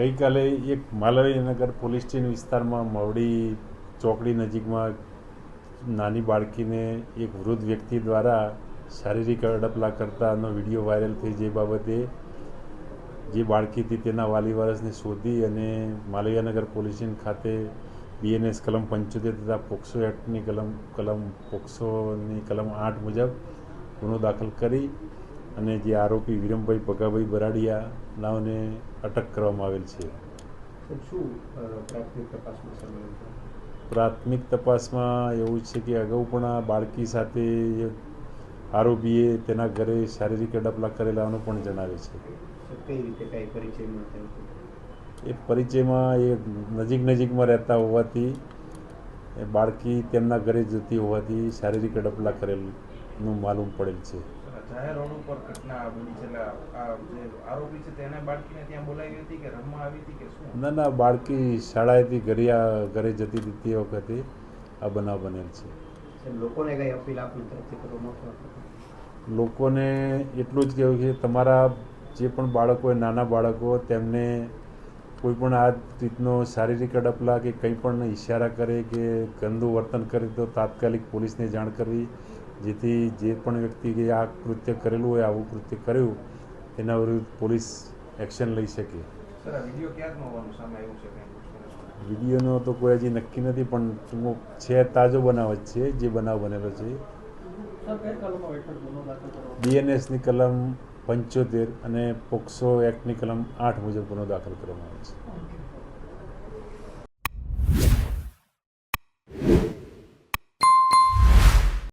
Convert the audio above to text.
ગઈકાલે એક Malviyanagar police station વિસ્તારમાં મવડી ચોકડી નજીકમાં નાની બાળકીને એક વૃદ્ધ વ્યક્તિ દ્વારા શારીરિક અડપલા કરતાનો વિડીયો વાયરલ થઈ, જે બાબતે જે બાળકી હતી તેના વાલી વારસને શોધી અને માલવીનગર પોલીસ સ્ટેશન ખાતે BNS કલમ 75 તથા પોક્સો એક્ટની પોક્સોની કલમ 8 મુજબ ગુનો દાખલ કરી અને જે આરોપી વિરમભાઈ ભગાભાઈ બરાડિયા નાઓને અટક કરવામાં આવેલ છે. પ્રાથમિક તપાસમાં એવું છે કે અગાઉ પણ આ બાળકી સાથે આરોપીએ તેના ઘરે શારીરિક અડપલા કરેલાનું પણ જણાવે છે. એ પરિચયમાં એ નજીકમાં રહેતા હોવાથી બાળકી તેમના ઘરે જતી હોવાથી શારીરિક અડપલા કરેલનું માલુમ પડેલ છે. જાહેર રોડ ઉપર ઘટના બની છે, જે આરોપી છે તેને બાળકીને ત્યાં બોલાવી હતી કે રમવા આવી હતી કે શું? ના, બાળકી શાળાએથી ઘરે જતી હતી તે વખતે આ બનાવ બનેલ છે. લોકોને કઈ અપીલ આપની તરફથી કરવામાં? લોકોને એટલું જ કહેવું કે તમારા જે પણ બાળકો હોય, નાના બાળકો, તેમને કોઈ પણ આ રીતનો શારીરિક અડપલા કે કંઈ પણ ઇશારા કરે કે ગંદુ વર્તન કરે તો તાત્કાલિક પોલીસને જાણ કરવી, જેથી જે પણ વ્યક્તિ કે આ કૃત્ય કરેલું હોય, આવું કૃત્ય કર્યું, તેના વિરુદ્ધ પોલીસ એક્શન લઈ શકે. સર, આ વિડીયો ક્યાંકનો હોવાનું સામે આવ્યું છે? વિડીયોનો તો કોઈ હજી નક્કી નથી, પણ છે તાજો બનાવ જ છે જે બનાવ બનેલો છે. BNSની કલમ 75 અને પોક્સો એક્ટની કલમ 8 મુજબ ગુનો દાખલ કરવામાં આવે છે.